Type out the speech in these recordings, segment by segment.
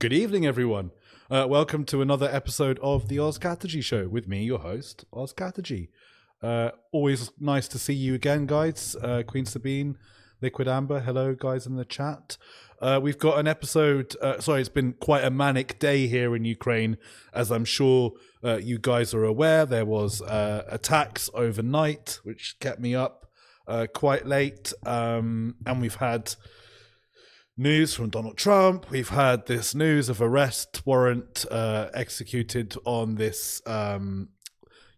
Good evening, everyone. Welcome to another episode of the Katerji Show with me, your host, Katerji. Always nice to see you again, guys. Queen Sabine, Liquid Amber, hello, guys in the chat. We've got an episode. It's been quite a manic day here in Ukraine, as I'm sure you guys are aware. There was attacks overnight, which kept me up quite late, and we've had news from Donald Trump. We've had this news of arrest warrant executed on this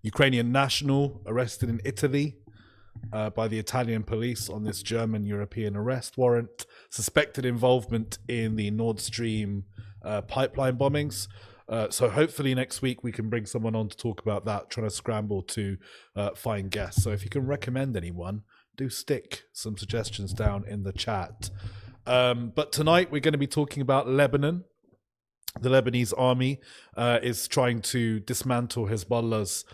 Ukrainian national arrested in Italy by the Italian police on this German European arrest warrant, suspected involvement in the Nord Stream pipeline bombings. So hopefully next week we can bring someone on to talk about that, trying to scramble to find guests. So if you can recommend anyone, do stick some suggestions down in the chat. But tonight we're going to be talking about Lebanon. The Lebanese army is trying to dismantle Hezbollah's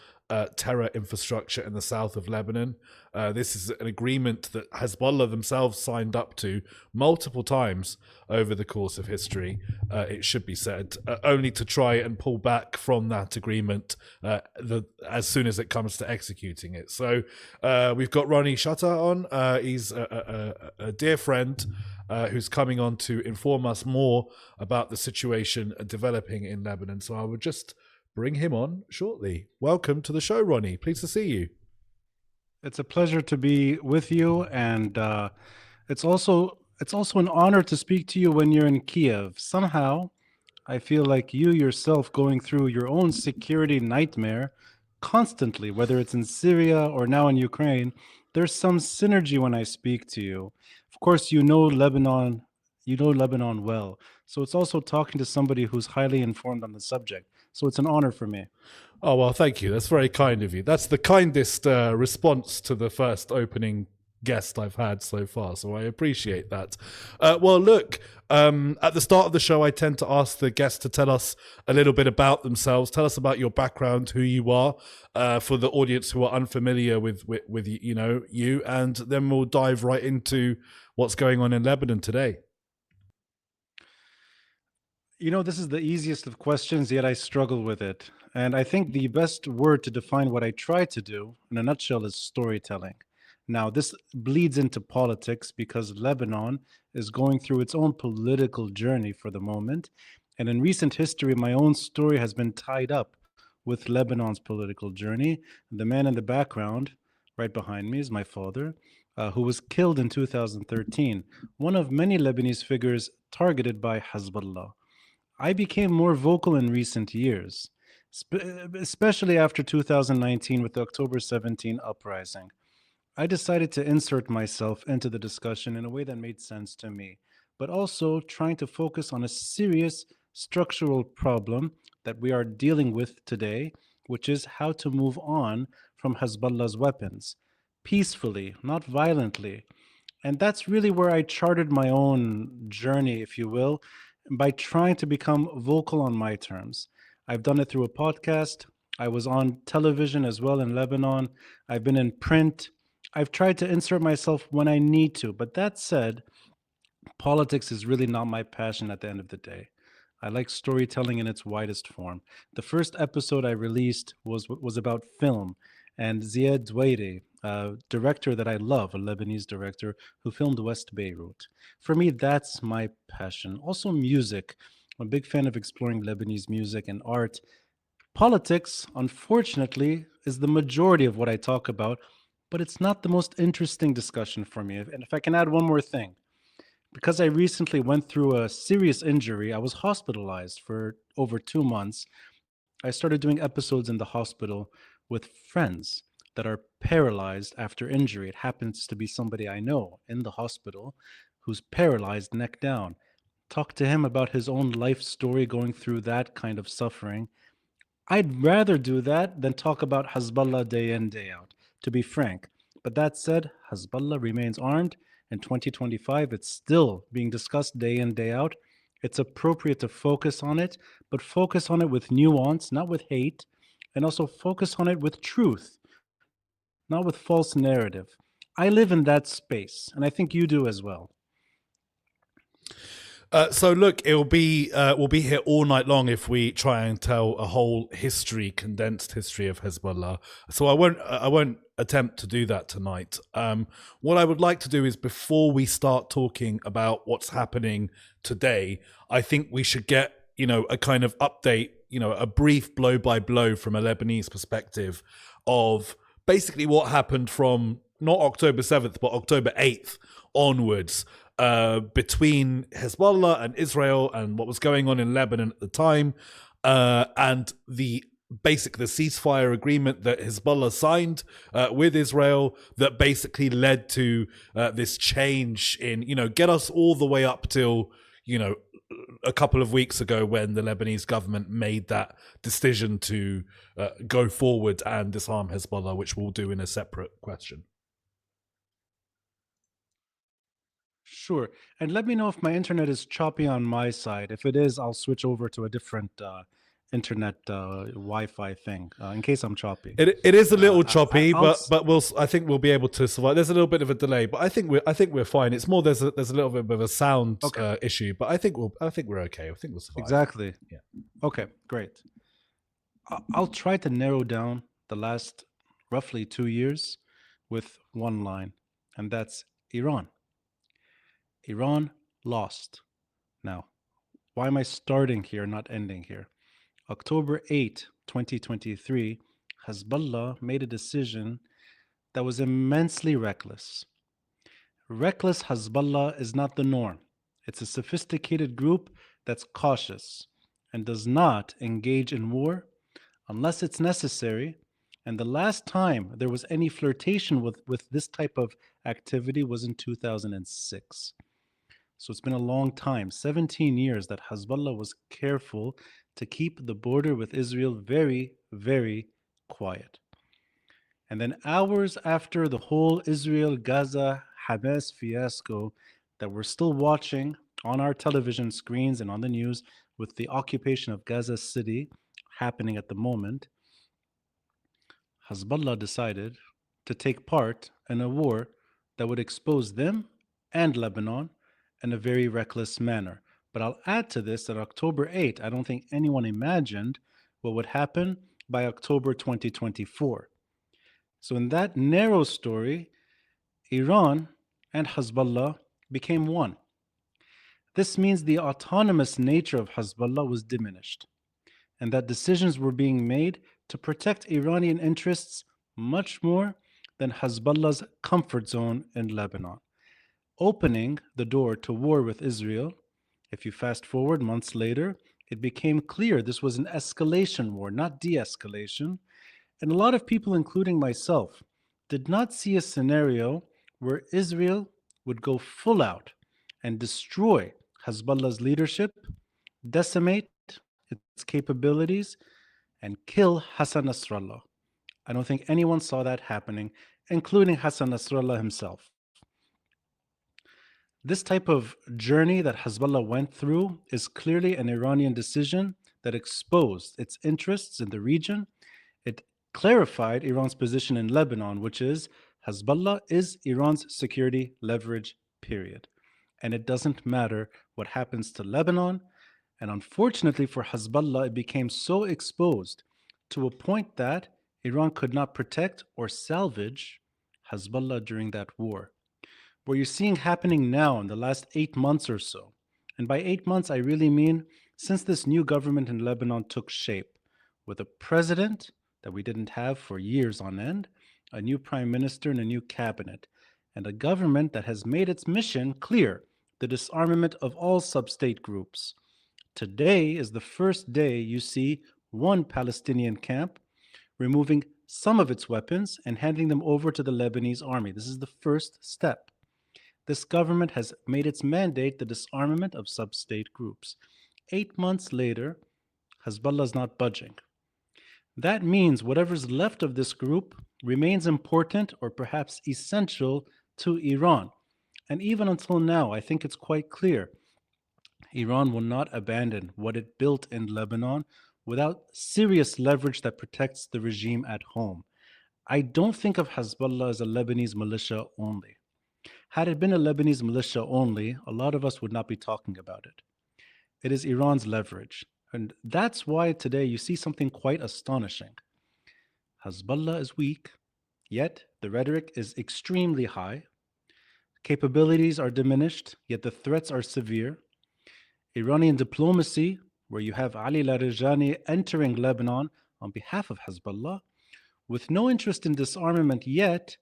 terror infrastructure in the south of Lebanon. This is an agreement that Hezbollah themselves signed up to multiple times over the course of history, it should be said, only to try and pull back from that agreement as soon as it comes to executing it. So we've got Ronnie Chatah on. He's a dear friend who's coming on to inform us more about the situation developing in Lebanon. So I would just bring him on shortly. Welcome to the show, Ronnie. Pleased to see you. It's a pleasure to be with you, and it's also an honor to speak to you when you're in Kiev. Somehow, I feel like you yourself going through your own security nightmare constantly, whether it's in Syria or now in Ukraine. There's some synergy when I speak to you. Of course, you know Lebanon well. So it's also talking to somebody who's highly informed on the subject. So it's an honor for me. Oh, well, thank you. That's very kind of you. That's the kindest response to the first opening guest I've had so far, so I appreciate that. Well, look, at the start of the show, I tend to ask the guests to tell us a little bit about themselves. Tell us about your background, who you are, for the audience who are unfamiliar with you, and then we'll dive right into what's going on in Lebanon today. You know, this is the easiest of questions, yet I struggle with it. And I think the best word to define what I try to do, in a nutshell, is storytelling. Now, this bleeds into politics because Lebanon is going through its own political journey for the moment. And in recent history, my own story has been tied up with Lebanon's political journey. The man in the background, right behind me, is my father, who was killed in 2013, one of many Lebanese figures targeted by Hezbollah. I became more vocal in recent years, especially after 2019 with the October 17 uprising. I decided to insert myself into the discussion in a way that made sense to me, but also trying to focus on a serious structural problem that we are dealing with today, which is how to move on from Hezbollah's weapons, peacefully, not violently. And that's really where I charted my own journey, if you will, by trying to become vocal on my terms. I've done it through a podcast. I was on television as well in Lebanon. I've been in print. I've tried to insert myself when I need to. But that said, politics is really not my passion at the end of the day. I like storytelling in its widest form. The first episode I released was about film, and Ziad Douairi, a director that I love, a Lebanese director who filmed West Beirut. For me, that's my passion. Also, music. I'm a big fan of exploring Lebanese music and art. Politics, unfortunately, is the majority of what I talk about, but it's not the most interesting discussion for me. And if I can add one more thing, because I recently went through a serious injury, I was hospitalized for over 2 months. I started doing episodes in the hospital with friends that are paralyzed after injury. It happens to be somebody I know in the hospital who's paralyzed neck down. Talk to him about his own life story going through that kind of suffering. I'd rather do that than talk about Hezbollah day in, day out, to be frank. But that said, Hezbollah remains armed. In 2025, it's still being discussed day in, day out. It's appropriate to focus on it, but focus on it with nuance, not with hate, and also focus on it with truth, not with false narrative. I live in that space, and I think you do as well. So look, it'll be we'll be here all night long if we try and tell a whole condensed history of Hezbollah. So I won't attempt to do that tonight. What I would like to do is, before we start talking about what's happening today, I think we should get a kind of update, a brief blow by blow from a Lebanese perspective of basically what happened from not October 7th but October 8th onwards. Between Hezbollah and Israel and what was going on in Lebanon at the time, and the ceasefire agreement that Hezbollah signed with Israel that basically led to this change in, get us all the way up till, a couple of weeks ago when the Lebanese government made that decision to go forward and disarm Hezbollah, which we'll do in a separate question. Sure. And let me know if my internet is choppy on my side. If it is, I'll switch over to a different internet Wi-Fi thing in case I'm choppy. It is a little choppy, but I think we'll be able to survive. There's a little bit of a delay, but I think we're fine. It's more there's a little bit of a sound issue, but I think we're okay. I think we'll survive. Exactly. Yeah. Okay, great. I'll try to narrow down the last roughly 2 years with one line, and that's Iran. Iran lost. Now, why am I starting here, not ending here? October 8, 2023, Hezbollah made a decision that was immensely reckless. Reckless Hezbollah is not the norm. It's a sophisticated group that's cautious and does not engage in war unless it's necessary. And the last time there was any flirtation with this type of activity was in 2006. So it's been a long time, 17 years, that Hezbollah was careful to keep the border with Israel very, very quiet. And then hours after the whole Israel-Gaza-Hamas fiasco that we're still watching on our television screens and on the news with the occupation of Gaza City happening at the moment, Hezbollah decided to take part in a war that would expose them and Lebanon in a very reckless manner. But I'll add to this that October 8, I don't think anyone imagined what would happen by October 2024. So in that narrow story, Iran and Hezbollah became one. This means the autonomous nature of Hezbollah was diminished, and that decisions were being made to protect Iranian interests much more than Hezbollah's comfort zone in Lebanon, opening the door to war with Israel. If you fast forward months later, it became clear this was an escalation war, not de-escalation. And a lot of people, including myself, did not see a scenario where Israel would go full out and destroy Hezbollah's leadership, decimate its capabilities, and kill Hassan Nasrallah. I don't think anyone saw that happening, including Hassan Nasrallah himself. This type of journey that Hezbollah went through is clearly an Iranian decision that exposed its interests in the region. It clarified Iran's position in Lebanon, which is Hezbollah is Iran's security leverage, period. And it doesn't matter what happens to Lebanon. And unfortunately for Hezbollah, it became so exposed to a point that Iran could not protect or salvage Hezbollah during that war. What you're seeing happening now in the last 8 months or so, and by 8 months I really mean since this new government in Lebanon took shape, with a president that we didn't have for years on end, a new prime minister and a new cabinet, and a government that has made its mission clear, the disarmament of all sub-state groups. Today is the first day you see one Palestinian camp removing some of its weapons and handing them over to the Lebanese army. This is the first step. This government has made its mandate the disarmament of sub-state groups. 8 months later, Hezbollah is not budging. That means whatever's left of this group remains important or perhaps essential to Iran. And even until now, I think it's quite clear Iran will not abandon what it built in Lebanon without serious leverage that protects the regime at home. I don't think of Hezbollah as a Lebanese militia only. Had it been a Lebanese militia only, a lot of us would not be talking about it. It is Iran's leverage. And that's why today you see something quite astonishing. Hezbollah is weak, yet the rhetoric is extremely high. Capabilities are diminished, yet the threats are severe. Iranian diplomacy, where you have Ali Larijani entering Lebanon on behalf of Hezbollah, with no interest in disarmament yet,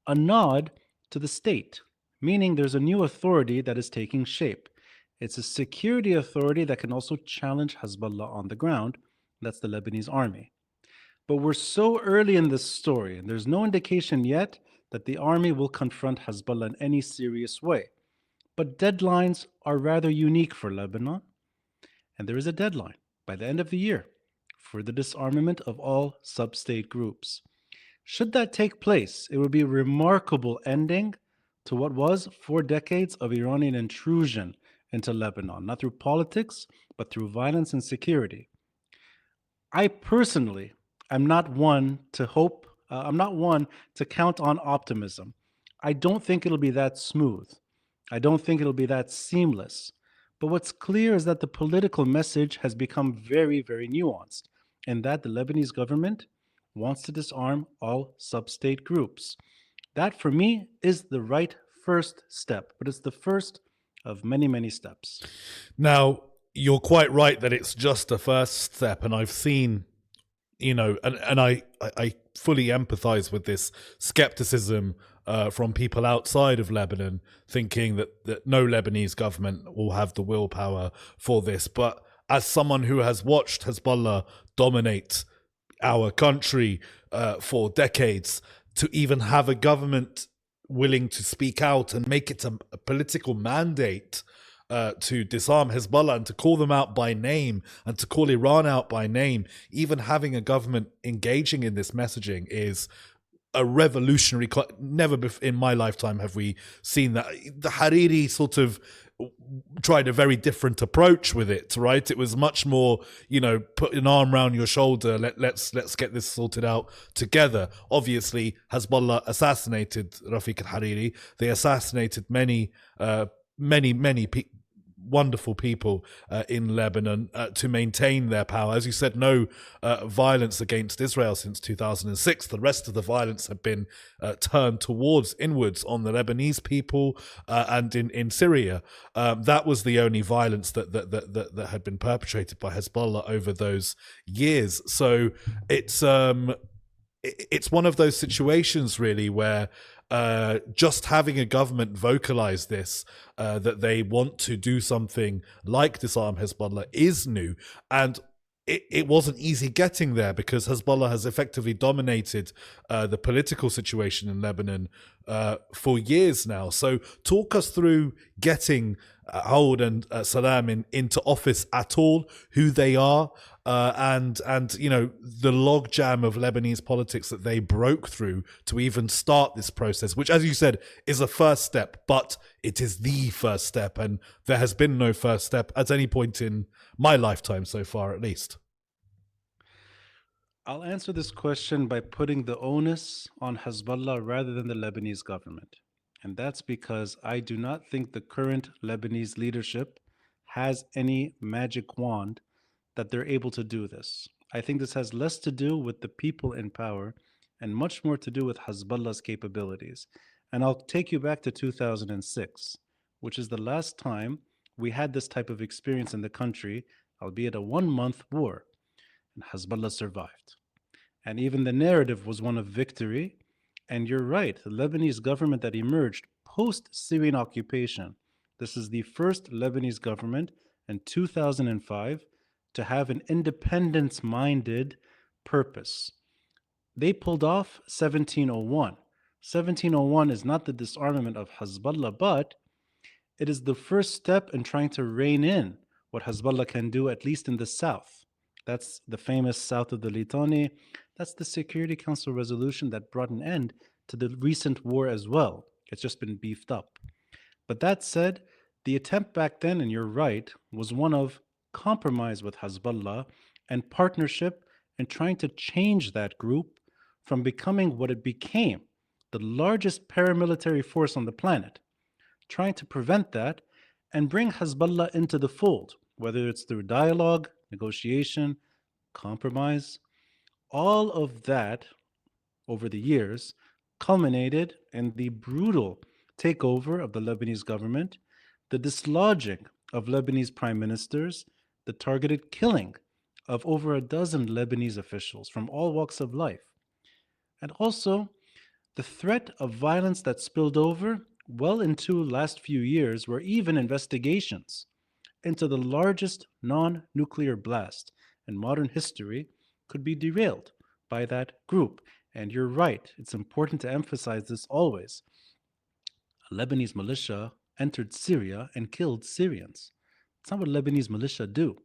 a nod to the state, meaning there's a new authority that is taking shape. It's a security authority that can also challenge Hezbollah on the ground. That's the Lebanese army. But we're so early in this story, and there's no indication yet that the army will confront Hezbollah in any serious way. But deadlines are rather unique for Lebanon, and there is a deadline by the end of the year for the disarmament of all sub-state groups. Should that take place, it would be a remarkable ending to what was 4 decades of Iranian intrusion into Lebanon, not through politics, but through violence and security. I personally am not one to hope, I'm not one to count on optimism. I don't think it'll be that smooth. I don't think it'll be that seamless. But what's clear is that the political message has become very, very nuanced, and that the Lebanese government wants to disarm all sub-state groups. That, for me, is the right first step, but it's the first of many, many steps. Now, you're quite right that it's just a first step, and I've seen, and I fully empathize with this skepticism from people outside of Lebanon, thinking that no Lebanese government will have the willpower for this. But as someone who has watched Hezbollah dominate our country for decades, to even have a government willing to speak out and make it a political mandate to disarm Hezbollah and to call them out by name and to call Iran out by name, even having a government engaging in this messaging is a revolutionary. Never in my lifetime have we seen that. The Hariri sort of tried a very different approach with it, right? It was much more, put an arm around your shoulder. Let's get this sorted out together. Obviously, Hezbollah assassinated Rafiq al-Hariri. They assassinated many wonderful people in Lebanon to maintain their power. As you said, no violence against Israel since 2006. The rest of the violence had been turned inwards on the Lebanese people and in Syria. That was the only violence that had been perpetrated by Hezbollah over those years. So it's one of those situations really where just having a government vocalize this, that they want to do something like disarm Hezbollah is new. And it wasn't easy getting there because Hezbollah has effectively dominated the political situation in Lebanon for years now. So talk us through getting Aoud and Salam into office at all, who they are, and the logjam of Lebanese politics that they broke through to even start this process, which, as you said, is a first step, but it is the first step, and there has been no first step at any point in my lifetime so far, at least. I'll answer this question by putting the onus on Hezbollah rather than the Lebanese government. And that's because I do not think the current Lebanese leadership has any magic wand that they're able to do this. I think this has less to do with the people in power and much more to do with Hezbollah's capabilities. And I'll take you back to 2006, which is the last time we had this type of experience in the country, albeit a 1-month war, and Hezbollah survived. And even the narrative was one of victory. And you're right, the Lebanese government that emerged post-Syrian occupation, this is the first Lebanese government in 2005 to have an independence-minded purpose. They pulled off 1701. 1701 is not the disarmament of Hezbollah, but it is the first step in trying to rein in what Hezbollah can do, at least in the south. That's the famous south of the Litani. That's the Security Council resolution that brought an end to the recent war as well. It's just been beefed up. But that said, the attempt back then, and you're right, was one of compromise with Hezbollah and partnership in trying to change that group from becoming what it became, the largest paramilitary force on the planet. trying to prevent that and bring Hezbollah into the fold, whether it's through dialogue, negotiation, compromise. All of that over the years culminated in the brutal takeover of the Lebanese government, the dislodging of Lebanese prime ministers, the targeted killing of over a dozen Lebanese officials from all walks of life, and also the threat of violence that spilled over well into last few years, where even investigations into the largest non-nuclear blast in modern history could be derailed by that group. And you're right, it's important to emphasize this always. A Lebanese militia entered Syria and killed Syrians. That's not what Lebanese militia do.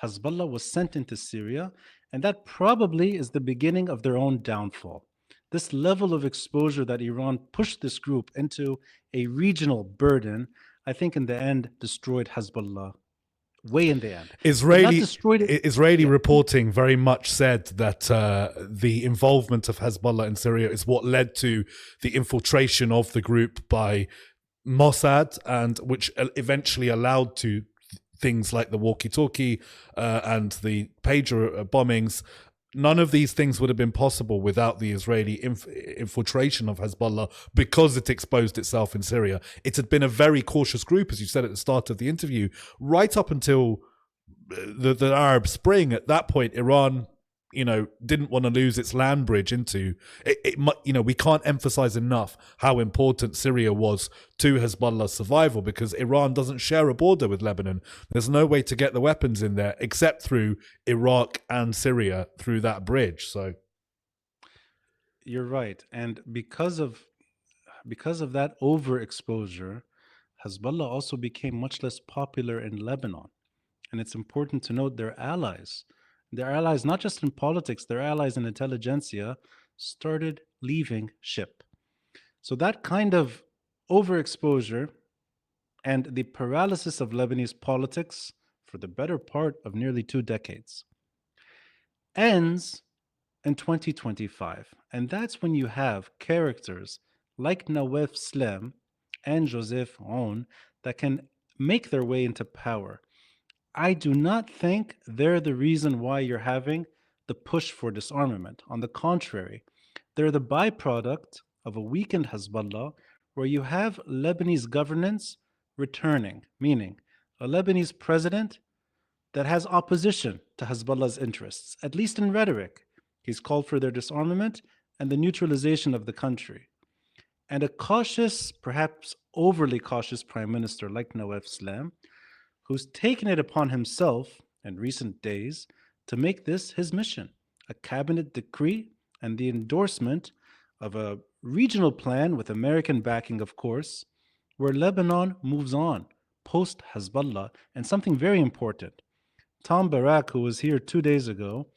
Hezbollah was sent into Syria, and that probably is the beginning of their own downfall. This level of exposure that Iran pushed this group into a regional burden, I think in the end destroyed Hezbollah way in the end. Israeli reporting very much said that the involvement of Hezbollah in Syria is what led to the infiltration of the group by Mossad, and which eventually allowed to things like the walkie-talkie and the pager bombings. None of these things would have been possible without the Israeli infiltration of Hezbollah, because it exposed itself in Syria. It had been a very cautious group, as you said at the start of the interview, right up until the Arab Spring. At that point, Iran, didn't want to lose its land bridge into it. We can't emphasize enough how important Syria was to Hezbollah's survival, because Iran doesn't share a border with Lebanon. There's no way to get the weapons in there except through Iraq and Syria through that bridge. So you're right, and because of that overexposure, Hezbollah also became much less popular in Lebanon. And it's important to note their allies. Their allies, not just in politics, their allies in intelligentsia, started leaving ship. So that kind of overexposure and the paralysis of Lebanese politics for the better part of nearly 2 decades ends in 2025. And that's when you have characters like Nawaf Slem and Joseph Aoun that can make their way into power. I do not think they're the reason why you're having the push for disarmament. On the contrary, they're the byproduct of a weakened Hezbollah, where you have Lebanese governance returning, meaning a Lebanese president that has opposition to Hezbollah's interests, at least in rhetoric. He's called for their disarmament and the neutralization of the country. And a cautious, perhaps overly cautious prime minister like Nawaf Slem, who's taken it upon himself in recent days to make this his mission, a cabinet decree and the endorsement of a regional plan with American backing, of course, where Lebanon moves on post-Hezbollah. And something very important, Tom Barak, who was here 2 days ago,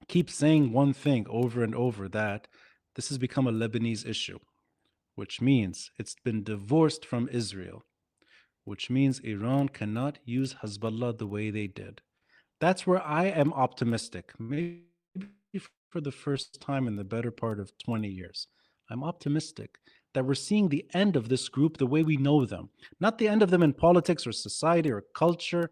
keeps saying one thing over and over, that this has become a Lebanese issue, which means it's been divorced from Israel, which means Iran cannot use Hezbollah the way they did. That's where I am optimistic, maybe for the first time in the better part of 20 years. I'm optimistic that we're seeing the end of this group the way we know them. Not the end of them in politics or society or culture,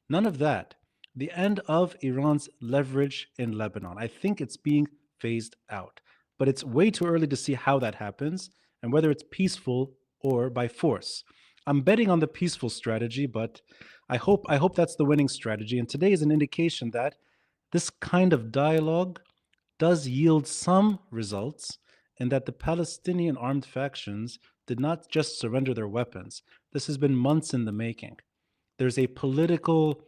none of that. The end of Iran's leverage in Lebanon. I think it's being phased out, but it's way too early to see how that happens and whether it's peaceful or by force. I'm betting on the peaceful strategy, but I hope that's the winning strategy. And today is an indication that this kind of dialogue does yield some results, and that the Palestinian armed factions did not just surrender their weapons. This has been months in the making. There's a political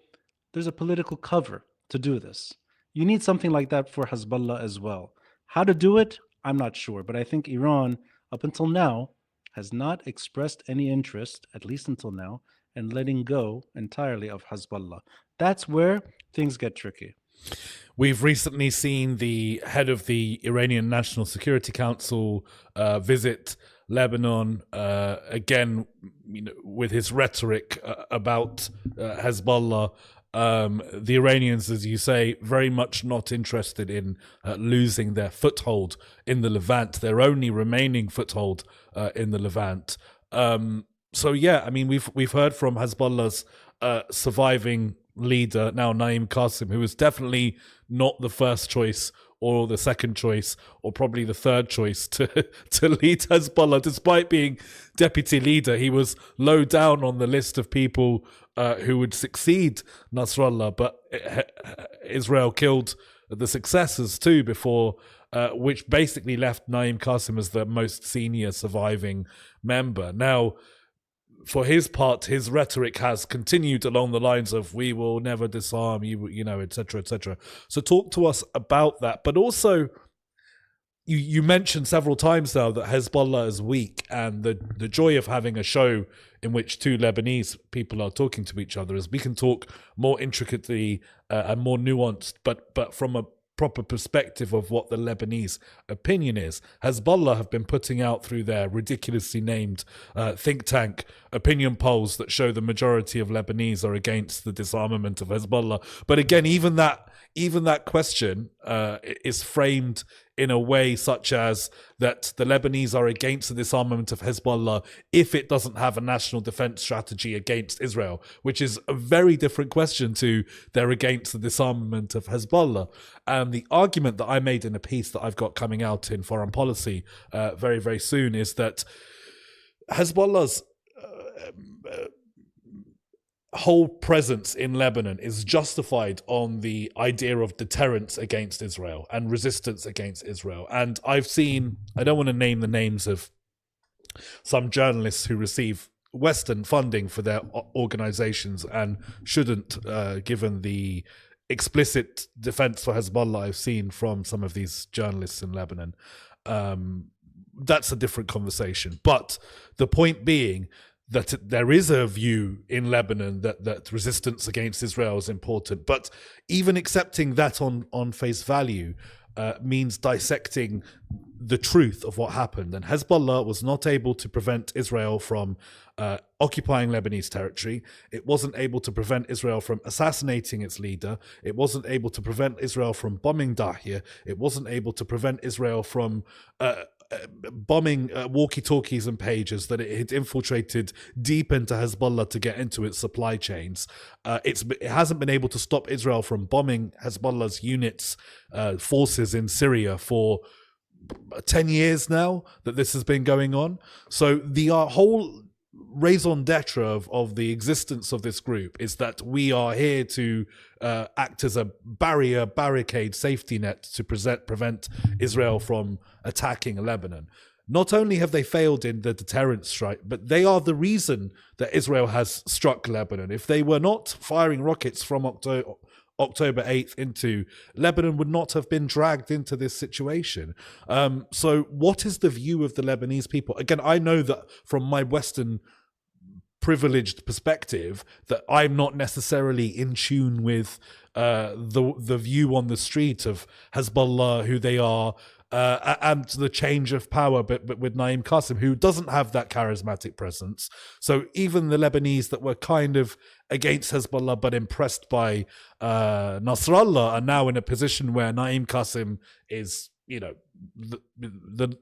cover to do this. You need something like that for Hezbollah as well. How to do it, I'm not sure, but I think Iran, up until now, has not expressed any interest, at least until now, in letting go entirely of Hezbollah. That's where things get tricky. We've recently seen the head of the Iranian National Security Council visit Lebanon again, with his rhetoric about Hezbollah. The Iranians, as you say, very much not interested in losing their foothold in the Levant, their only remaining foothold in the Levant. So yeah, I mean, we've heard from Hezbollah's surviving leader now, Naim Qasim, who was definitely not the first choice or the second choice or probably the third choice to to lead Hezbollah, despite being deputy leader. He was low down on the list of people who would succeed Nasrallah, but Israel killed the successors too before. Which basically left Naim Qasim as the most senior surviving member. Now, for his part, his rhetoric has continued along the lines of "we will never disarm you," etc., etc. So, talk to us about that. But also, you mentioned several times now that Hezbollah is weak, and the joy of having a show in which two Lebanese people are talking to each other is we can talk more intricately and more nuanced, but from a proper perspective of what the Lebanese opinion is. Hezbollah have been putting out through their ridiculously named think tank opinion polls that show the majority of Lebanese are against the disarmament of Hezbollah. But again, even that question is framed in a way such as that the Lebanese are against the disarmament of Hezbollah if it doesn't have a national defense strategy against Israel, which is a very different question to they're against the disarmament of Hezbollah. And the argument that I made in a piece that I've got coming out in Foreign Policy very, very soon is that Hezbollah's whole presence in Lebanon is justified on the idea of deterrence against Israel and resistance against Israel. And I've seen, I don't want to name the names of some journalists who receive Western funding for their organizations and shouldn't, given the explicit defense for Hezbollah I've seen from some of these journalists in Lebanon. That's a different conversation. But the point being that there is a view in Lebanon that resistance against Israel is important. But even accepting that on face value means dissecting the truth of what happened. And Hezbollah was not able to prevent Israel from occupying Lebanese territory. It wasn't able to prevent Israel from assassinating its leader. It wasn't able to prevent Israel from bombing Dahya. It wasn't able to prevent Israel from bombing walkie-talkies and pagers that it had infiltrated deep into Hezbollah to get into its supply chains. It hasn't been able to stop Israel from bombing Hezbollah's units, forces in Syria for 10 years now that this has been going on. So the whole raison d'etre of the existence of this group is that we are here to act as a barricade, safety net to prevent Israel from attacking Lebanon. Not only have they failed in the deterrence strike, but they are the reason that Israel has struck Lebanon. If they were not firing rockets from October 8th into Lebanon, would not have been dragged into this situation. So what is the view of the Lebanese people? Again, I know that from my Western privileged perspective that I'm not necessarily in tune with the view on the street of Hezbollah, who they are, and the change of power, but with Naim Qasim, who doesn't have that charismatic presence. So even the Lebanese that were kind of against Hezbollah but impressed by Nasrallah are now in a position where Naim Qasim is, the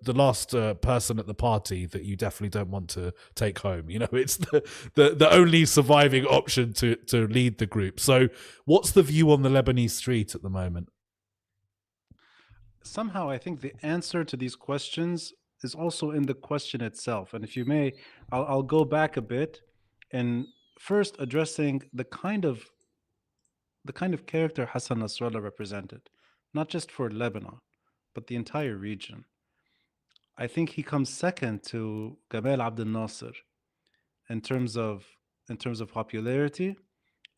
last person at the party that you definitely don't want to take home. It's the only surviving option to lead the group. So what's the view on the Lebanese street at the moment? Somehow, I think the answer to these questions is also in the question itself. And if you may, I'll go back a bit and first addressing the kind of character Hassan Nasrallah represented, not just for Lebanon, but the entire region. I think he comes second to Gamal Abdel Nasser in terms of popularity,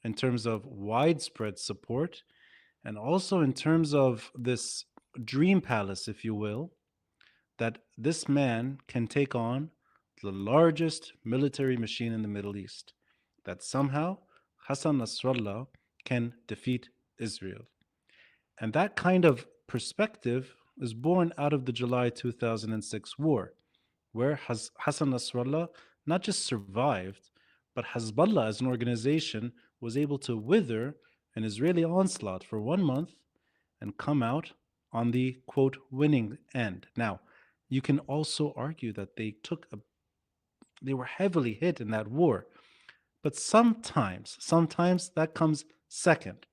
in terms of widespread support, and also in terms of this dream palace, if you will, that this man can take on the largest military machine in the Middle East, that somehow Hassan Nasrallah can defeat Israel. And that kind of perspective is born out of the July 2006 war, where Hassan Nasrallah not just survived, but Hezbollah as an organization was able to wither an Israeli onslaught for 1 month and come out on the, quote, winning end. Now, you can also argue that they took They were heavily hit in that war. But sometimes that comes second.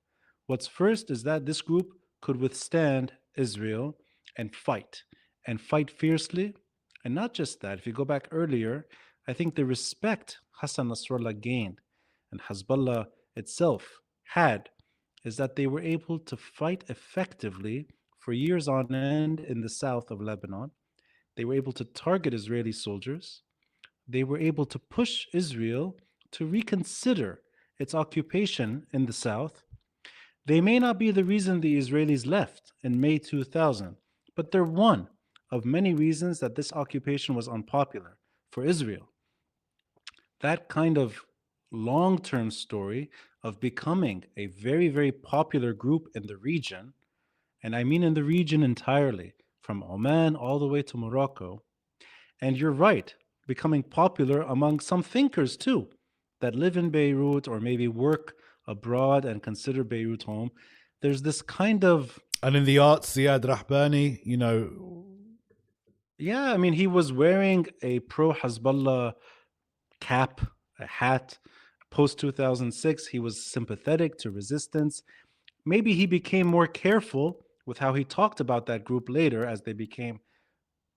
What's first is that this group could withstand Israel and fight fiercely. And not just that, if you go back earlier, I think the respect Hassan Nasrallah gained and Hezbollah itself had is that they were able to fight effectively for years on end in the south of Lebanon. They were able to target Israeli soldiers. They were able to push Israel to reconsider its occupation in the south. They may not be the reason the Israelis left in May 2000, but they're one of many reasons that this occupation was unpopular for Israel. That kind of long term story of becoming a very, very popular group in the region, and I mean in the region entirely, from Oman all the way to Morocco. And you're right, becoming popular among some thinkers too, that live in Beirut or maybe work abroad and consider Beirut home. There's this kind of, And in the arts, Ziad Rahbani, you know. yeah, I mean, he was wearing a pro Hezbollah cap, a hat. Post 2006, he was sympathetic to resistance. Maybe he became more careful with how he talked about that group later as they became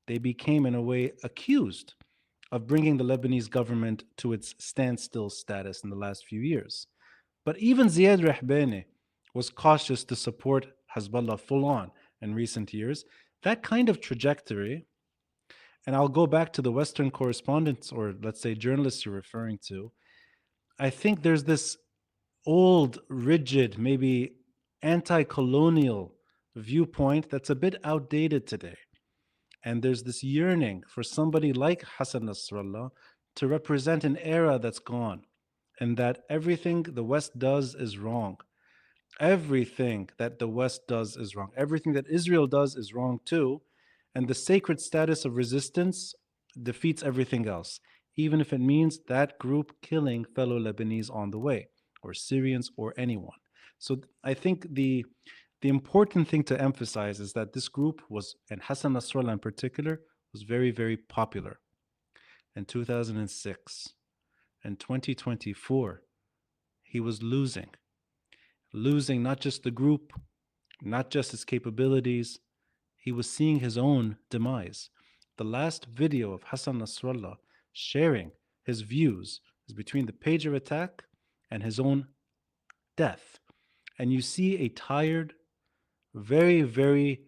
in a way accused of bringing the Lebanese government to its standstill status in the last few years. But even Ziad Rahbani was cautious to support Hezbollah full on in recent years. That kind of trajectory, and I'll go back to the Western correspondents or let's say journalists you're referring to, I think there's this old, rigid, maybe anti colonial viewpoint that's a bit outdated today. And there's this yearning for somebody like Hassan Nasrallah to represent an era that's gone and that everything the West does is wrong. Everything that the West does is wrong. Everything that Israel does is wrong too. And the sacred status of resistance defeats everything else, even if it means that group killing fellow Lebanese on the way, or Syrians, or anyone. So I think the important thing to emphasize is that this group was, and Hassan Nasrallah in particular, was very, very popular. In 2006 and 2024, he was losing not just the group, not just its capabilities, he was seeing his own demise. The last video of Hassan Nasrallah sharing his views is between the pager attack and his own death. And you see a tired, very, very,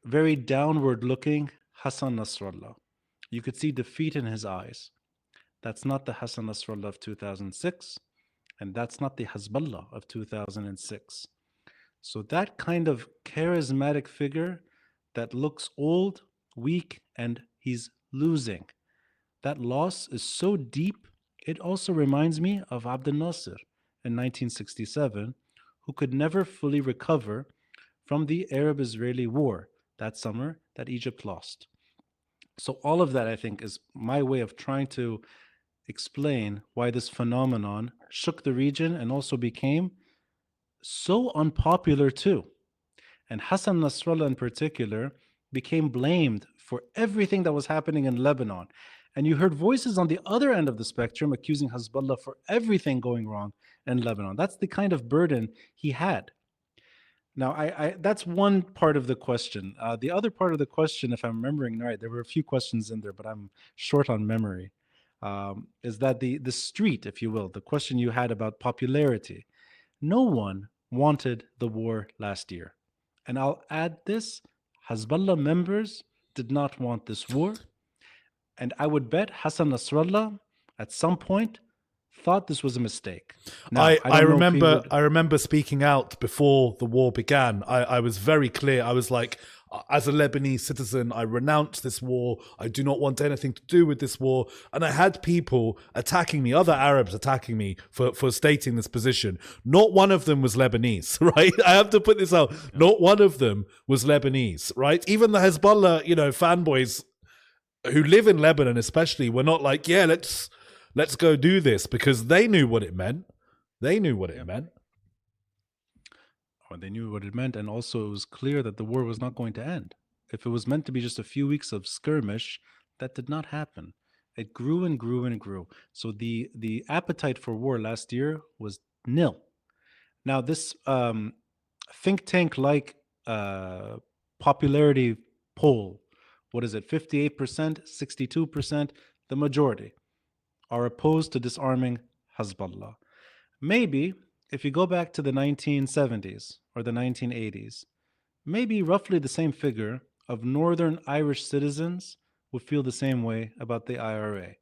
very downward looking Hassan Nasrallah. You could see defeat in his eyes. That's not the Hassan Nasrallah of 2006, and that's not the Hezbollah of 2006. So that kind of charismatic figure that looks old, weak, and he's losing, that loss is so deep, it also reminds me of Abdel Nasser in 1967, who could never fully recover from the Arab-Israeli war that summer that Egypt lost. So all of that, I think, is my way of trying to explain why this phenomenon shook the region and also became so unpopular too. And Hassan Nasrallah in particular became blamed for everything that was happening in Lebanon. And you heard voices on the other end of the spectrum accusing Hezbollah for everything going wrong in Lebanon. That's the kind of burden he had. Now, that's one part of the question. The other part of the question, if I'm remembering right, there were a few questions in there, but I'm short on memory. Is that the street, if you will, the question you had about popularity? No one wanted the war last year, and I'll add this: Hezbollah members did not want this war, and I would bet Hassan Nasrallah at some point thought this was a mistake. Now, I don't know if he remember would. I remember speaking out before the war began. I was very clear. I was like, as a Lebanese citizen, I renounce this war. I do not want anything to do with this war. And I had people attacking me, other Arabs attacking me for stating this position. Not one of them was Lebanese, right? I have to put this out. Not one of them was Lebanese, right? Even the Hezbollah, fanboys who live in Lebanon especially were not like, yeah, let's go do this, because they knew what it meant. They knew what it meant. Or they knew what it meant, and also it was clear that the war was not going to end. If it was meant to be just a few weeks of skirmish, that did not happen. It grew and grew and grew. So the appetite for war last year was nil. Now this think tank like uh, popularity poll, what is it? 58%, 62%, the majority are opposed to disarming Hezbollah. Maybe if you go back to the 1970s or the 1980s, maybe roughly the same figure of Northern Irish citizens would feel the same way about the IRA.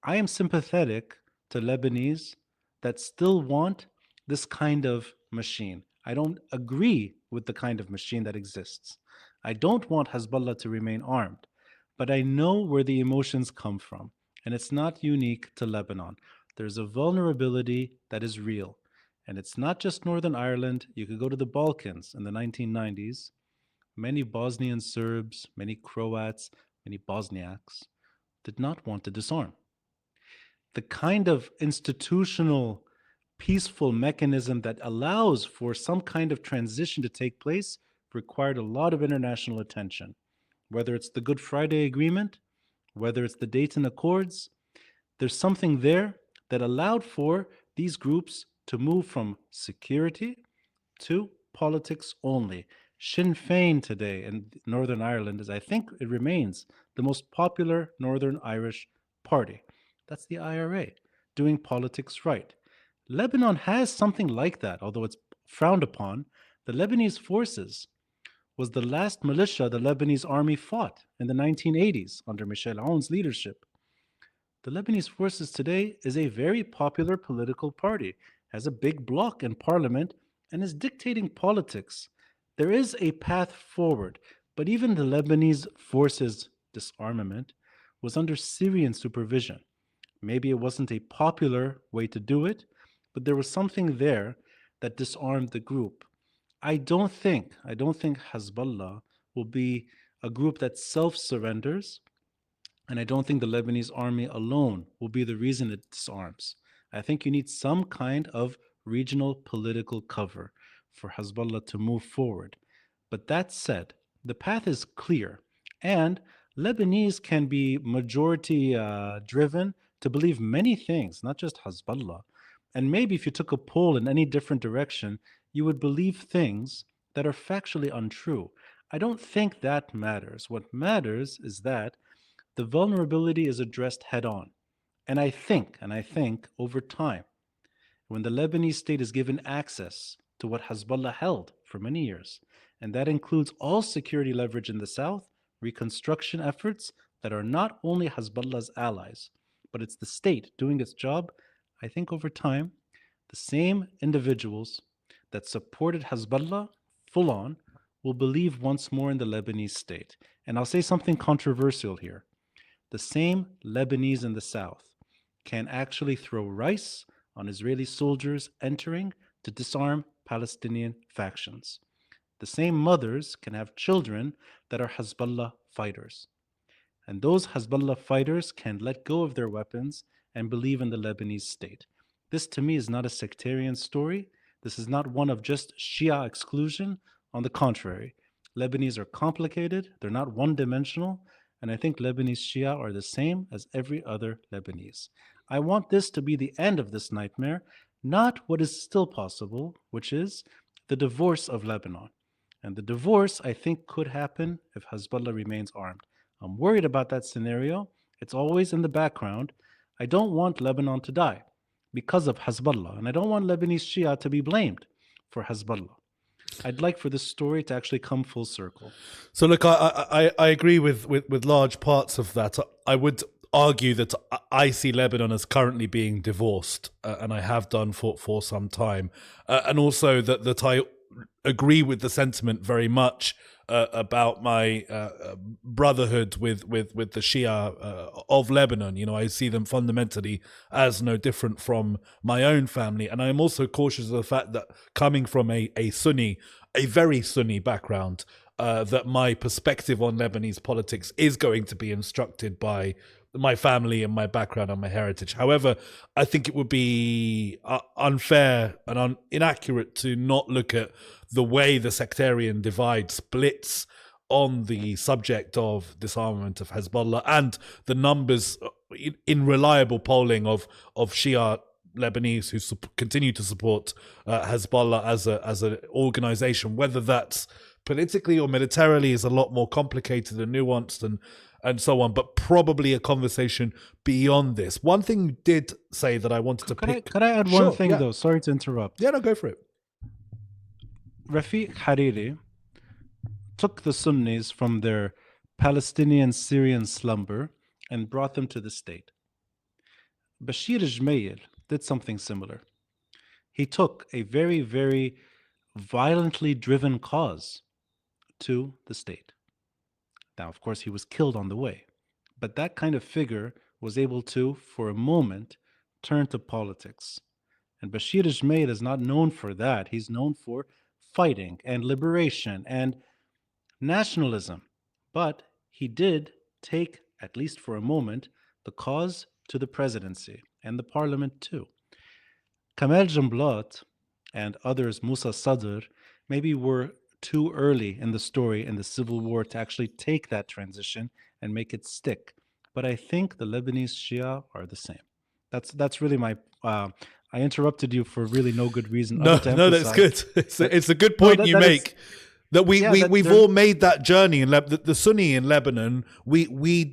I am sympathetic to Lebanese that still want this kind of machine. I don't agree with the kind of machine that exists. I don't want Hezbollah to remain armed, but I know where the emotions come from, and it's not unique to Lebanon. There's a vulnerability that is real, and it's not just Northern Ireland. You could go to the Balkans in the 1990s. Many Bosnian Serbs, many Croats, many Bosniaks did not want to disarm. The kind of institutional, peaceful mechanism that allows for some kind of transition to take place required a lot of international attention. Whether it's the Good Friday Agreement, whether it's the Dayton Accords, there's something there that allowed for these groups to move from security to politics only. Sinn Féin today in Northern Ireland is, I think it remains, the most popular Northern Irish party. That's the IRA, doing politics right. Lebanon has something like that, although it's frowned upon. The Lebanese forces was the last militia the Lebanese army fought in the 1980s under Michel Aoun's leadership. The Lebanese forces today is a very popular political party, has a big bloc in parliament, and is dictating politics. There is a path forward, but even the Lebanese forces' disarmament was under Syrian supervision. Maybe it wasn't a popular way to do it, but there was something there that disarmed the group. I don't think Hezbollah will be a group that self-surrenders, and I don't think the Lebanese army alone will be the reason it disarms. I think you need some kind of regional political cover for Hezbollah to move forward. But that said, the path is clear, and Lebanese can be majority driven to believe many things, not just Hezbollah. And maybe if you took a poll in any different direction, you would believe things that are factually untrue. I don't think that matters. What matters is that the vulnerability is addressed head on. And I think over time, when the Lebanese state is given access to what Hezbollah held for many years, and that includes all security leverage in the south, reconstruction efforts that are not only Hezbollah's allies, but it's the state doing its job, I think over time, the same individuals that supported Hezbollah full on will believe once more in the Lebanese state. And I'll say something controversial here. The same Lebanese in the south can actually throw rice on Israeli soldiers entering to disarm Palestinian factions. The same mothers can have children that are Hezbollah fighters. And those Hezbollah fighters can let go of their weapons and believe in the Lebanese state. This to me is not a sectarian story. This is not one of just Shia exclusion. On the contrary, Lebanese are complicated, they're not one-dimensional, and I think Lebanese Shia are the same as every other Lebanese. I want this to be the end of this nightmare, not what is still possible, which is the divorce of Lebanon. And the divorce, I think, could happen if Hezbollah remains armed. I'm worried about that scenario. It's always in the background. I don't want Lebanon to die because of Hezbollah, and I don't want Lebanese Shia to be blamed for Hezbollah. I'd like for this story to actually come full circle. So look, I agree with large parts of that. I would argue that I see Lebanon as currently being divorced, and I have done for some time, and also that I agree with the sentiment very much about my brotherhood with the Shia of Lebanon. You know, I see them fundamentally as no different from my own family, and I'm also cautious of the fact that coming from a Sunni, a very Sunni background, that my perspective on Lebanese politics is going to be instructed by my family and my background and my heritage. However, I think it would be unfair and inaccurate to not look at the way the sectarian divide splits on the subject of disarmament of Hezbollah and the numbers in reliable polling of Shia Lebanese who continue to support Hezbollah as an organization. Whether that's politically or militarily is a lot more complicated and nuanced and so on, but probably a conversation beyond this. One thing you did say that I wanted to pick. Could I add one thing though? Sorry to interrupt. Yeah, no, go for it. Rafiq Hariri took the Sunnis from their Palestinian-Syrian slumber and brought them to the state. Bashir Jmayel did something similar. He took a very, very violently driven cause to the state. Now, of course, he was killed on the way, but that kind of figure was able to, for a moment, turn to politics. And Bashir Jmayel is not known for that. He's known for fighting and liberation and nationalism. But he did take, at least for a moment, the cause to the presidency and the parliament too. Kamal Jumblat and others, Musa Sadr, maybe were too early in the story in the civil war to actually take that transition and make it stick. But I think the Lebanese Shia are the same. That's really my. I interrupted you for really no good reason. No, that's good. It's a good point you make. We've all made that journey in the Sunni in Lebanon. We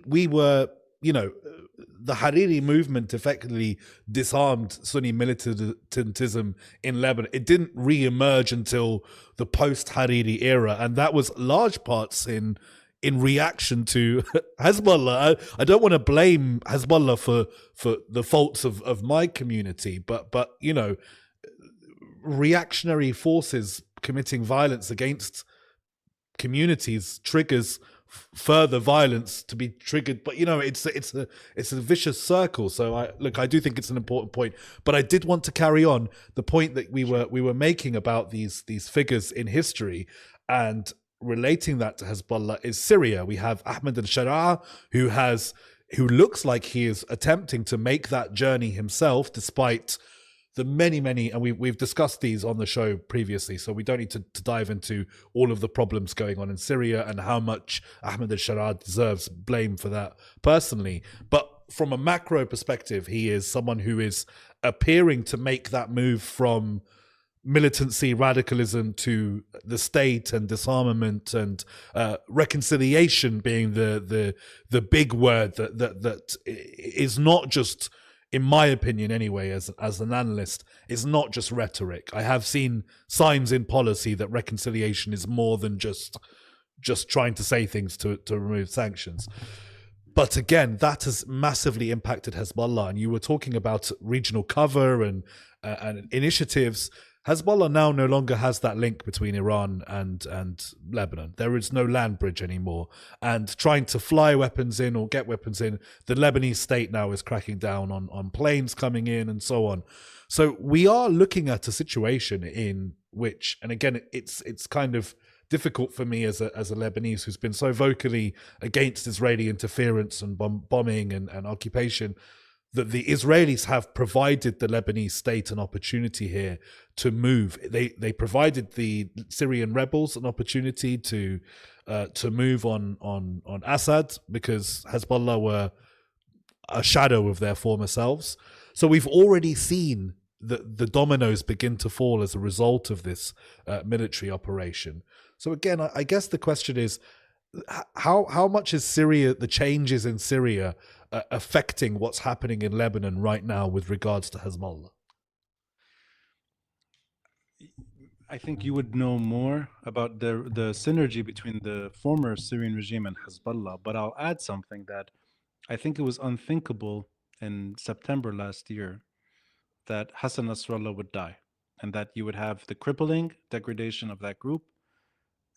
were, the Hariri movement effectively disarmed Sunni militantism in Lebanon. It didn't re-emerge until the post-Hariri era, and that was large parts in reaction to Hezbollah. I don't want to blame Hezbollah for the faults of my community, but reactionary forces committing violence against communities triggers further violence to be triggered. But it's a vicious circle. So I do think it's an important point. But I did want to carry on the point that we were making about these figures in history, and relating that to Hezbollah is Syria. We have Ahmed al-Sharaa, who looks like he is attempting to make that journey himself, despite the many, and we've discussed these on the show previously, so we don't need to dive into all of the problems going on in Syria and how much Ahmed al-Sharaa deserves blame for that personally. But from a macro perspective, he is someone who is appearing to make that move from militancy, radicalism to the state and disarmament and reconciliation being the big word that is not just, in my opinion anyway, as an analyst, is not just rhetoric. I have seen signs in policy that reconciliation is more than just trying to say things to remove sanctions. But again, that has massively impacted Hezbollah. And you were talking about regional cover and initiatives. Hezbollah now no longer has that link between Iran and Lebanon. There is no land bridge anymore. And trying to fly weapons in or get weapons in, the Lebanese state now is cracking down on planes coming in and so on. So we are looking at a situation in which, and again, it's kind of difficult for me as a Lebanese who's been so vocally against Israeli interference and bombing and occupation, that the Israelis have provided the Lebanese state an opportunity here to move. They provided the Syrian rebels an opportunity to move on Assad, because Hezbollah were a shadow of their former selves. So we've already seen the dominoes begin to fall as a result of this military operation. So again, I guess the question is, how much is the changes in Syria affecting what's happening in Lebanon right now with regards to Hezbollah? I think you would know more about the synergy between the former Syrian regime and Hezbollah, but I'll add something that I think it was unthinkable in September last year that Hassan Nasrallah would die, and that you would have the crippling degradation of that group,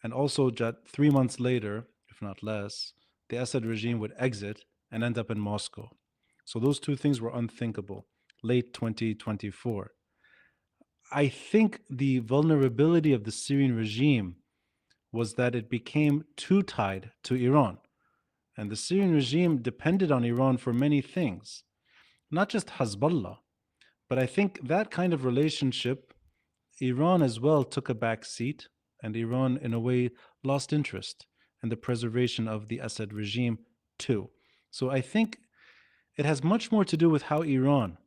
and also that 3 months later, if not less, the Assad regime would exit and end up in Moscow. So those two things were unthinkable, late 2024. I think the vulnerability of the Syrian regime was that it became too tied to Iran. And the Syrian regime depended on Iran for many things, not just Hezbollah, but I think that kind of relationship, Iran as well took a back seat, and Iran in a way lost interest in the preservation of the Assad regime too. So I think It has much more to do with how Iran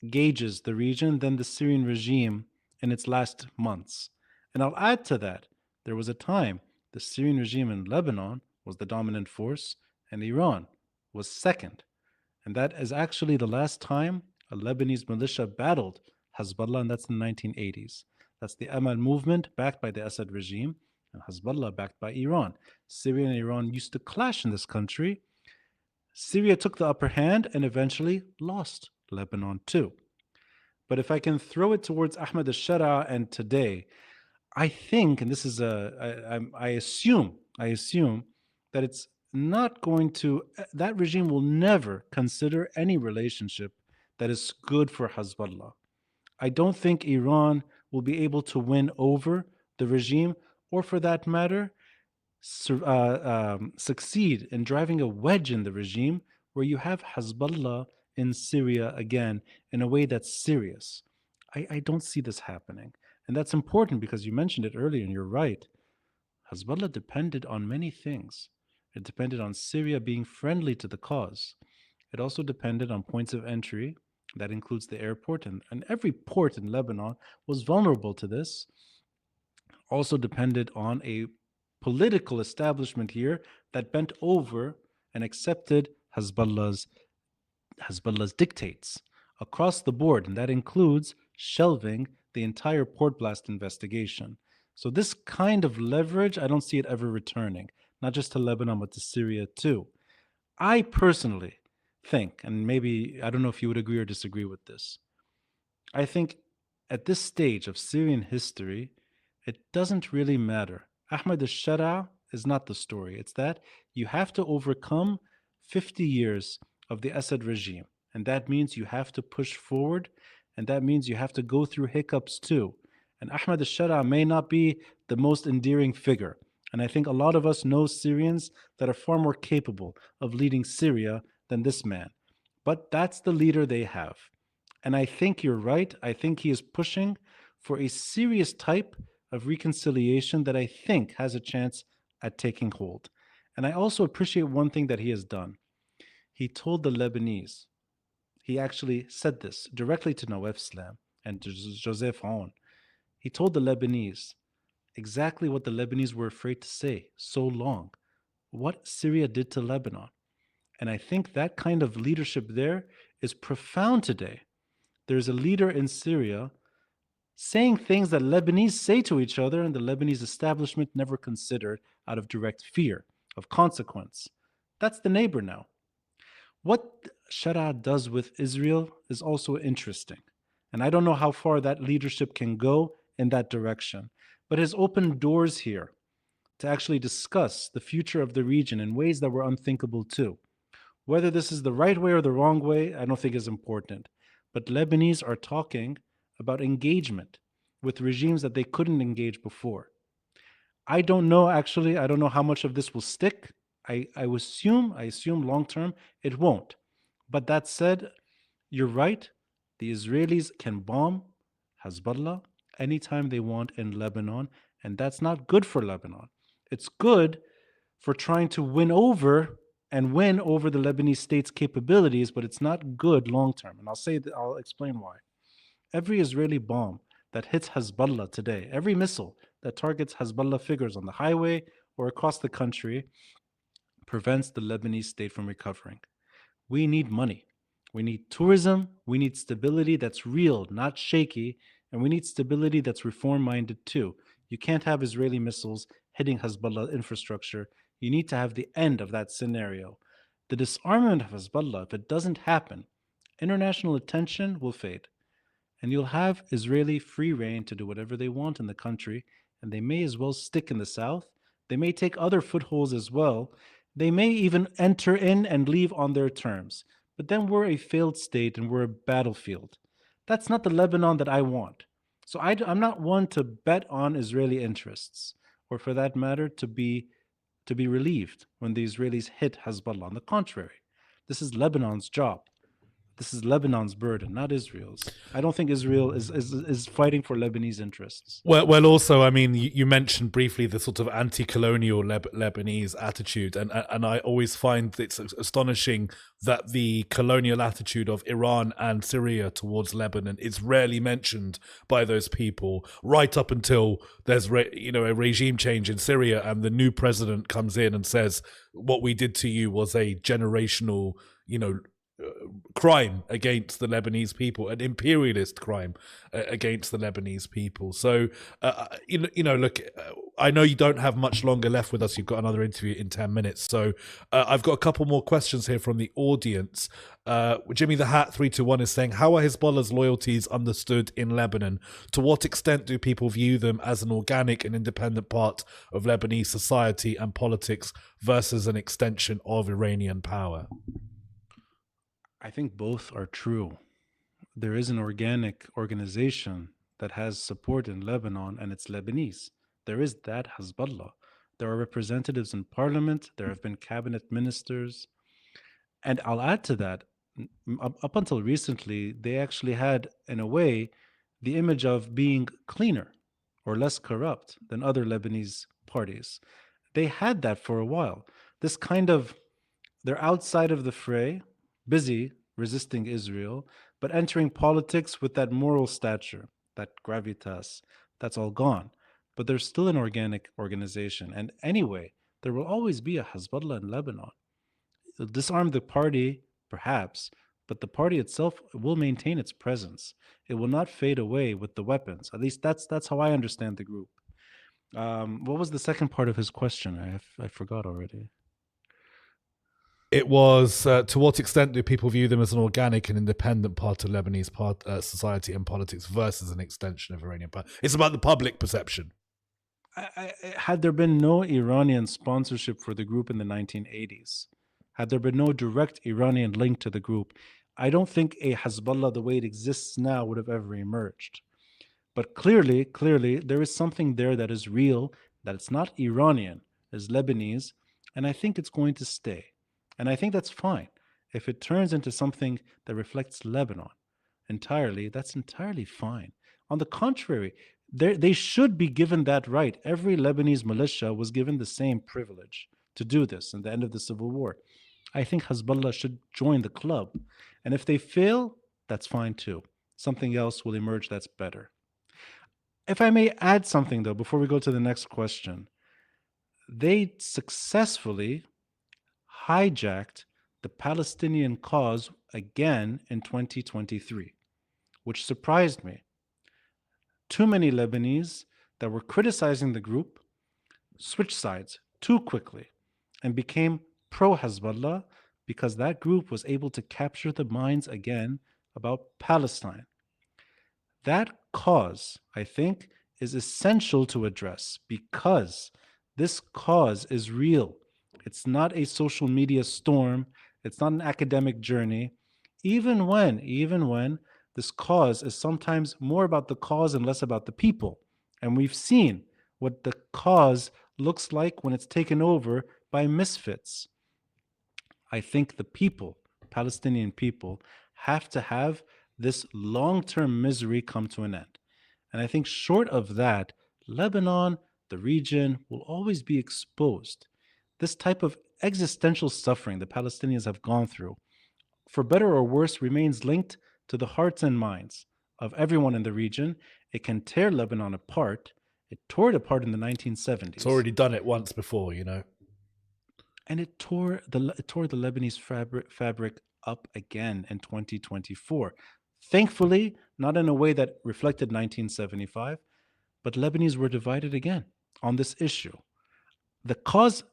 gauges the region than the Syrian regime in its last months. And I'll add to that, there was a time the Syrian regime in Lebanon was the dominant force and Iran was second. And that is actually the last time a Lebanese militia battled Hezbollah, and that's in the 1980s. That's the Amal movement backed by the Assad regime, and Hezbollah backed by Iran. Syria and Iran used to clash in this country. Syria took the upper hand and eventually lost Lebanon too. But if I can throw it towards Ahmed al-Shara and today, I think, and this is I assume that it's not going to, that regime will never consider any relationship that is good for Hezbollah. I don't think Iran will be able to win over the regime, or for that matter, succeed in driving a wedge in the regime where you have Hezbollah in Syria again in a way that's serious. I don't see this happening. And that's important because you mentioned it earlier, and you're right. Hezbollah depended on many things. It depended on Syria being friendly to the cause. It also depended on points of entry. That includes the airport, and every port in Lebanon was vulnerable to this. Also depended on a political establishment here that bent over and accepted Hezbollah's dictates across the board, and that includes shelving the entire port blast investigation. So this kind of leverage, I don't see it ever returning, not just to Lebanon, but to Syria too. I personally think, and maybe I don't know if you would agree or disagree with this, I think at this stage of Syrian history, it doesn't really matter. Ahmed al-Shara is not the story. It's that you have to overcome 50 years of the Assad regime. And that means you have to push forward, and that means you have to go through hiccups too. And Ahmed al-Shara may not be the most endearing figure. And I think a lot of us know Syrians that are far more capable of leading Syria than this man. But that's the leader they have. And I think you're right. I think he is pushing for a serious type of reconciliation that I think has a chance at taking hold. And I also appreciate one thing that he has done. He told the Lebanese, he actually said this directly to Nawaf Salam and to Joseph Aoun. He told the Lebanese exactly what the Lebanese were afraid to say so long, what Syria did to Lebanon. And I think that kind of leadership there is profound today. There's a leader in Syria saying things that Lebanese say to each other and the Lebanese establishment never considered out of direct fear of consequence. That's the neighbor now. What Shara does with Israel is also interesting. And I don't know how far that leadership can go in that direction, but has opened doors here to actually discuss the future of the region in ways that were unthinkable too. Whether this is the right way or the wrong way, I don't think is important. But Lebanese are talking about engagement with regimes that they couldn't engage before. I don't know, actually, I don't know how much of this will stick. I assume long term it won't. But that said, you're right. The Israelis can bomb Hezbollah anytime they want in Lebanon, and that's not good for Lebanon. It's good for trying to win over the Lebanese state's capabilities, but it's not good long term. And I'll explain why. Every Israeli bomb that hits Hezbollah today, every missile that targets Hezbollah figures on the highway or across the country, prevents the Lebanese state from recovering. We need money. We need tourism. We need stability that's real, not shaky. And we need stability that's reform-minded too. You can't have Israeli missiles hitting Hezbollah infrastructure. You need to have the end of that scenario. The disarmament of Hezbollah, if it doesn't happen, international attention will fade. And you'll have Israeli free reign to do whatever they want in the country, and they may as well stick in the south. They may take other footholds as well. They may even enter in and leave on their terms. But then we're a failed state and we're a battlefield. That's not the Lebanon that I want. So I'm not one to bet on Israeli interests, or for that matter, to be relieved when the Israelis hit Hezbollah. On the contrary, this is Lebanon's job. At This is Lebanon's burden, not Israel's. I don't think Israel is fighting for Lebanese interests. Well, also, I mean, you mentioned briefly the sort of anti-colonial Lebanese attitude, and I always find it's astonishing that the colonial attitude of Iran and Syria towards Lebanon is rarely mentioned by those people, right up until there's a regime change in Syria, and the new president comes in and says, "What we did to you was a generational, crime against the Lebanese people, an imperialist crime against the Lebanese people." So, look, I know you don't have much longer left with us. You've got another interview in 10 minutes. So I've got a couple more questions here from the audience. Jimmy the Hat 321 is saying, how are Hezbollah's loyalties understood in Lebanon? To what extent do people view them as an organic and independent part of Lebanese society and politics versus an extension of Iranian power? I think both are true. There is an organic organization that has support in Lebanon, and it's Lebanese. There is that Hezbollah. There are representatives in parliament. There have been cabinet ministers. And I'll add to that, up until recently, they actually had, in a way, the image of being cleaner or less corrupt than other Lebanese parties. They had that for a while. This kind of, they're outside of the fray, busy resisting Israel, but entering politics with that moral stature, that gravitas, that's all gone. But there's still an organic organization. And anyway, there will always be a Hezbollah in Lebanon. It'll disarm the party, perhaps, but the party itself will maintain its presence. It will not fade away with the weapons. At least that's how I understand the group. What was the second part of his question? I forgot already. It was, to what extent do people view them as an organic and independent part of Lebanese society and politics versus an extension of Iranian power? It's about the public perception. Had there been no Iranian sponsorship for the group in the 1980s, had there been no direct Iranian link to the group, I don't think a Hezbollah the way it exists now would have ever emerged. But clearly, there is something there that is real, that it's not Iranian, it's Lebanese, and I think it's going to stay. And I think that's fine. If it turns into something that reflects Lebanon entirely, that's entirely fine. On the contrary, they should be given that right. Every Lebanese militia was given the same privilege to do this in the end of the civil war. I think Hezbollah should join the club. And if they fail, that's fine too. Something else will emerge that's better. If I may add something, though, before we go to the next question, they successfully hijacked the Palestinian cause again in 2023, which surprised me. Too many Lebanese that were criticizing the group switched sides too quickly and became pro-Hezbollah because that group was able to capture the minds again about Palestine. That cause, I think, is essential to address because this cause is real. It's not a social media storm. It's not an academic journey. Even when this cause is sometimes more about the cause and less about the people. And we've seen what the cause looks like when it's taken over by misfits. I think the people, Palestinian people, have to have this long-term misery come to an end. And I think short of that, Lebanon, the region, will always be exposed. This type of existential suffering the Palestinians have gone through, for better or worse, remains linked to the hearts and minds of everyone in the region. It can tear Lebanon apart. It tore it apart in the 1970s. It's already done it once before, And it tore the Lebanese fabric up again in 2024. Thankfully, not in a way that reflected 1975, but Lebanese were divided again on this issue. The cause,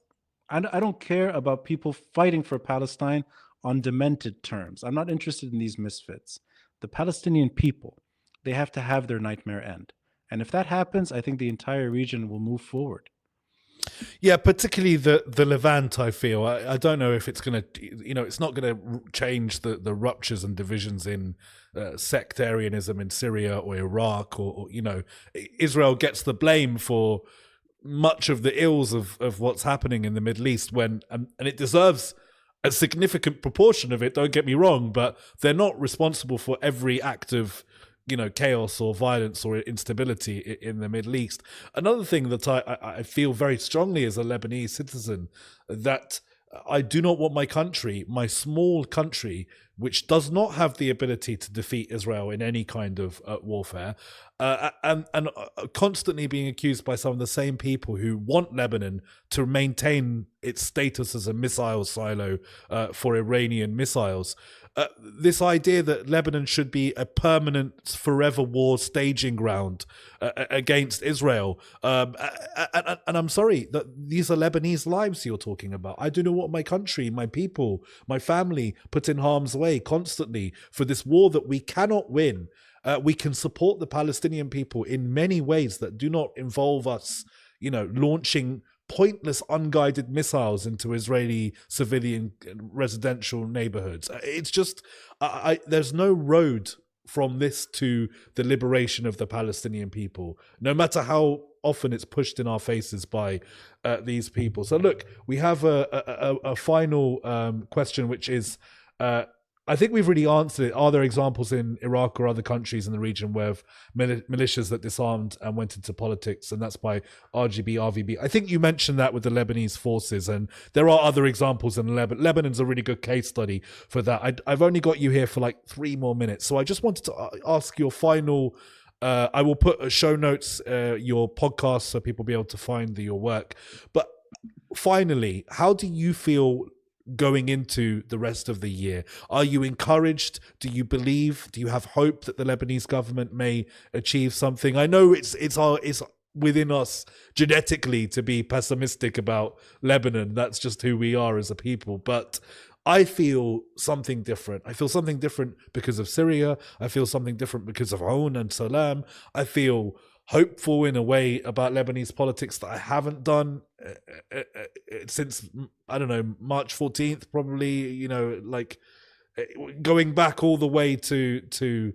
I don't care about people fighting for Palestine on demented terms. I'm not interested in these misfits. The Palestinian people, they have to have their nightmare end. And if that happens, I think the entire region will move forward. Yeah, particularly the Levant, I feel. I don't know if it's going to, it's not going to change the ruptures and divisions in sectarianism in Syria or Iraq or Israel gets the blame for much of the ills of what's happening in the Middle East and it deserves a significant proportion of it, don't get me wrong, but they're not responsible for every act of, chaos or violence or instability in the Middle East. Another thing that I feel very strongly as a Lebanese citizen, that I do not want my country, my small country, which does not have the ability to defeat Israel in any kind of warfare, and constantly being accused by some of the same people who want Lebanon to maintain its status as a missile silo for Iranian missiles. This idea that Lebanon should be a permanent, forever war staging ground against Israel. And I'm sorry, that these are Lebanese lives you're talking about. I do not want my country, my people, my family put in harm's way constantly for this war that we cannot win. We can support the Palestinian people in many ways that do not involve us, launching pointless unguided missiles into Israeli civilian residential neighborhoods. It's just, there's no road from this to the liberation of the Palestinian people, no matter how often it's pushed in our faces by these people. So look, we have a final question, which is, I think we've really answered it. Are there examples in Iraq or other countries in the region where militias that disarmed and went into politics? And that's by RVB. I think you mentioned that with the Lebanese forces, and there are other examples in Lebanon. Lebanon's a really good case study for that. I've only got you here for like 3 more minutes, so I just wanted to ask your final. I will put show notes, your podcast, so people will be able to find your work. But finally, how do you feel going into the rest of the year? Are you encouraged? Do you believe? Do you have hope that the Lebanese government may achieve something? I know it's within us genetically to be pessimistic about Lebanon. That's just who we are as a people. But I feel something different. I feel something different because of Syria. I feel something different because of Aoun and Salam. I feel hopeful in a way about Lebanese politics that I haven't done since, I don't know, March 14th, probably, like going back all the way to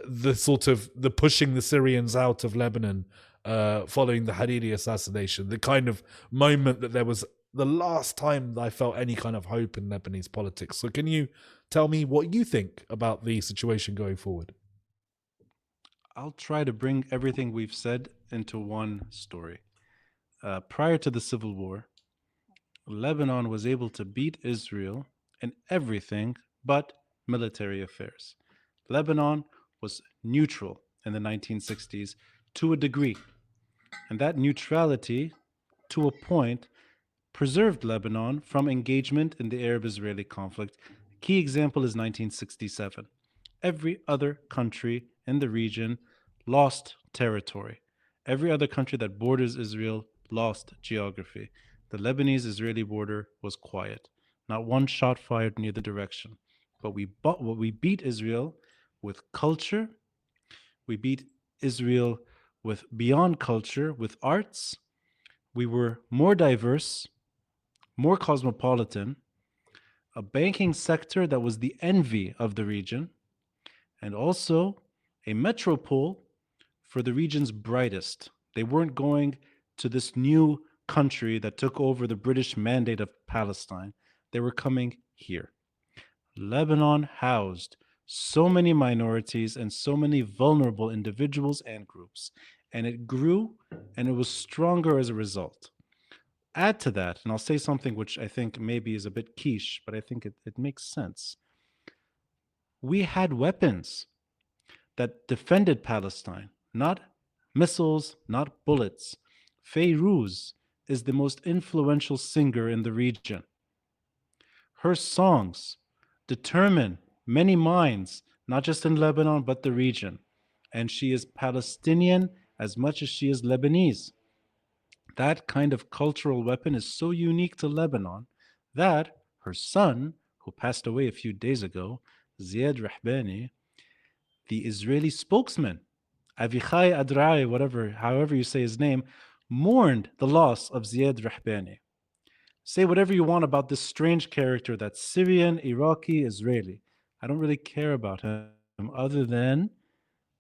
the sort of the pushing the Syrians out of Lebanon following the Hariri assassination, the kind of moment that there was the last time I felt any kind of hope in Lebanese politics. So can you tell me what you think about the situation going forward? I'll try to bring everything we've said into one story. Prior to the civil war, Lebanon was able to beat Israel in everything but military affairs. Lebanon was neutral in the 1960s to a degree, and that neutrality, to a point, preserved Lebanon from engagement in the Arab-Israeli conflict. Key example is 1967. Every other country in the region lost territory. Every other country that borders Israel lost geography. The Lebanese-Israeli border was quiet. Not one shot fired in either direction. But we beat Israel with culture. We beat Israel with beyond culture, with arts. We were more diverse, more cosmopolitan, a banking sector that was the envy of the region, and also a metropole for the region's brightest. They weren't going to this new country that took over the British mandate of Palestine. They were coming here. Lebanon housed so many minorities and so many vulnerable individuals and groups, and it grew and it was stronger as a result. Add to that, and I'll say something which I think maybe is a bit quiche, but I think it makes sense. We had weapons that defended Palestine, not missiles, not bullets. Feiruz is the most influential singer in the region. Her songs determine many minds, not just in Lebanon, but the region. And she is Palestinian as much as she is Lebanese. That kind of cultural weapon is so unique to Lebanon that her son, who passed away a few days ago, Ziad Rahbani, the Israeli spokesman, Avichai Adrai, however you say his name, mourned the loss of Ziad Rahbani. Say whatever you want about this strange character that's Syrian, Iraqi, Israeli. I don't really care about him other than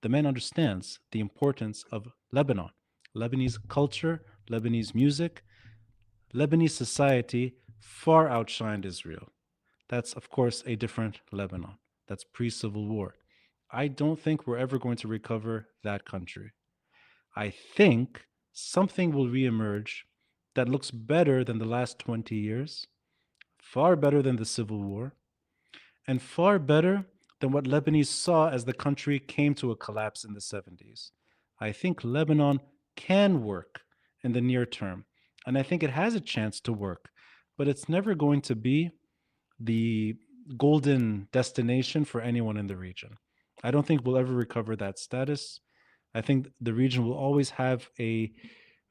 the man understands the importance of Lebanon, Lebanese culture, Lebanese music. Lebanese society far outshined Israel. That's, of course, a different Lebanon. That's pre-Civil War. I don't think we're ever going to recover that country. I think something will reemerge that looks better than the last 20 years, far better than the Civil War, and far better than what Lebanese saw as the country came to a collapse in the 70s. I think Lebanon can work in the near term, and I think it has a chance to work, but it's never going to be the golden destination for anyone in the region. I don't think we'll ever recover that status. I think the region will always have a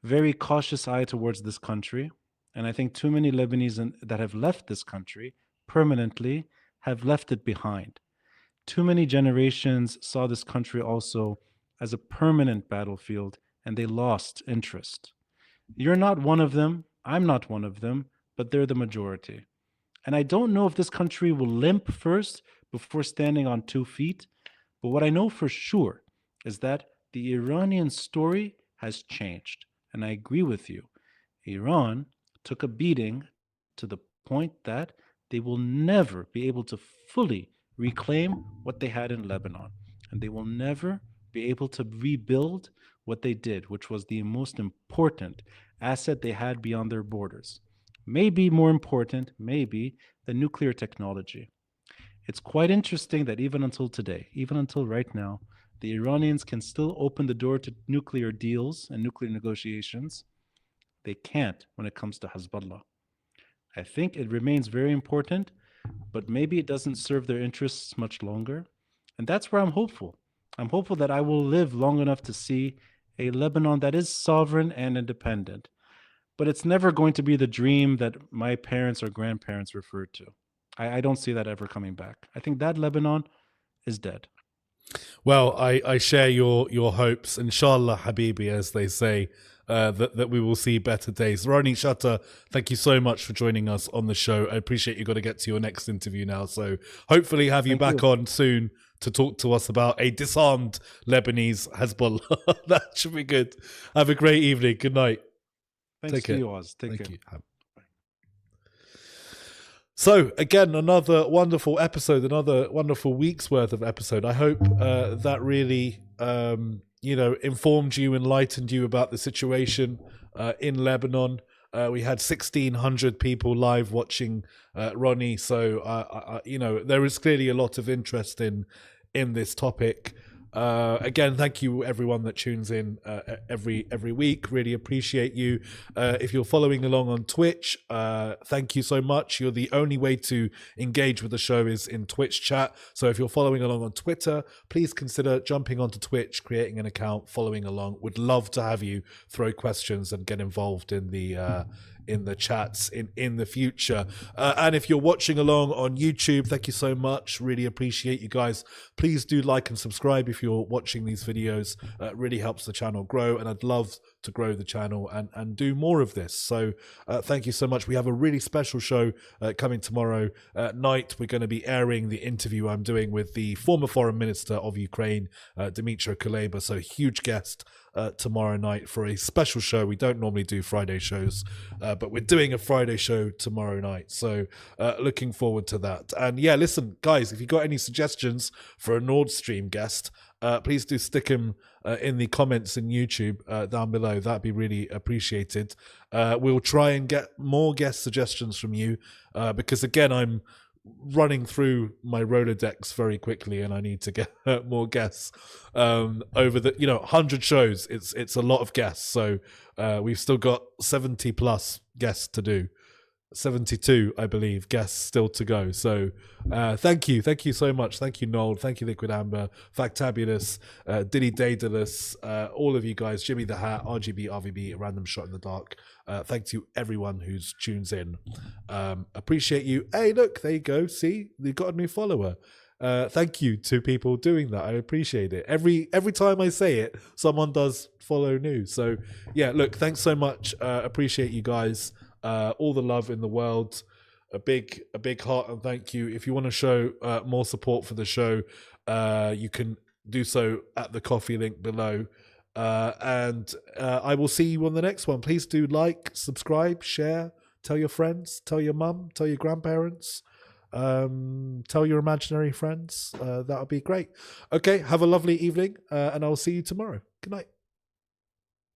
very cautious eye towards this country. And I think too many Lebanese that have left this country permanently have left it behind. Too many generations saw this country also as a permanent battlefield and they lost interest. You're not one of them. I'm not one of them, but they're the majority. And I don't know if this country will limp first before standing on 2 feet. But what I know for sure is that the Iranian story has changed. And I agree with you. Iran took a beating to the point that they will never be able to fully reclaim what they had in Lebanon. And they will never be able to rebuild what they did, which was the most important asset they had beyond their borders. Maybe more important, maybe, the nuclear technology. It's quite interesting that even until today, even until right now, the Iranians can still open the door to nuclear deals and nuclear negotiations. They can't when it comes to Hezbollah. I think it remains very important, but maybe it doesn't serve their interests much longer. And that's where I'm hopeful. I'm hopeful that I will live long enough to see a Lebanon that is sovereign and independent. But it's never going to be the dream that my parents or grandparents referred to. I don't see that ever coming back. I think that Lebanon is dead. Well, I share your hopes. Inshallah, Habibi, as they say, that we will see better days. Ronnie Chatah, thank you so much for joining us on the show. I appreciate you got to get to your next interview now. So hopefully have you back on soon to talk to us about a disarmed Lebanese Hezbollah. That should be good. Have a great evening. Good night. Thanks to you, Oz. Take care. Thank you. So again, another wonderful episode, another wonderful week's worth of episode. I hope that really, informed you, enlightened you about the situation in Lebanon. We had 1,600 people live watching Ronnie, so there is clearly a lot of interest in this topic. Again, thank you everyone that tunes in every week. Really appreciate you. If you're following along on Twitch, thank you so much. You're the only way to engage with the show is in Twitch chat. So if you're following along on Twitter, please consider jumping onto Twitch, creating an account, following along. Would love to have you throw questions and get involved in the chats in the future. And if you're watching along on YouTube, thank you so much. Really appreciate you guys. Please do like and subscribe if you're watching these videos. It really helps the channel grow, and I'd love to grow the channel and do more of this. So thank you so much. We have a really special show coming tomorrow night. We're going to be airing the interview I'm doing with the former foreign minister of Ukraine, Dmytro Kuleba. So huge guest tomorrow night for a special show. We don't normally do Friday shows, but we're doing a Friday show tomorrow night. So looking forward to that. And yeah, listen, guys, if you got any suggestions for a Nord Stream guest, please do stick them in the comments in YouTube down below. That'd be really appreciated. We'll try and get more guest suggestions from you because again, I'm running through my Rolodex very quickly and I need to get more guests over the 100 shows. It's a lot of guests, so we've still got 70 plus guests to do. 72, I believe, guests still to go. So thank you so much. Thank you, Noel. Thank you, Liquid Amber, Factabulous, Diddy Daedalus, all of you guys, Jimmy the Hat, RGB, RVB, Random Shot in the Dark. Thanks to everyone who's tunes in. Appreciate you. Hey, look, there you go. See, you've got a new follower. Thank you to people doing that. I appreciate it. Every time I say it, someone does follow new. So yeah, look, thanks so much. Appreciate you guys. All the love in the world. A big heart and thank you. If you want to show more support for the show, you can do so at the coffee link below. And I will see you on the next one. Please do like, subscribe, share, tell your friends, tell your mum, tell your grandparents. Tell your imaginary friends. That would be great. Okay, have a lovely evening, and I'll see you tomorrow. Good night.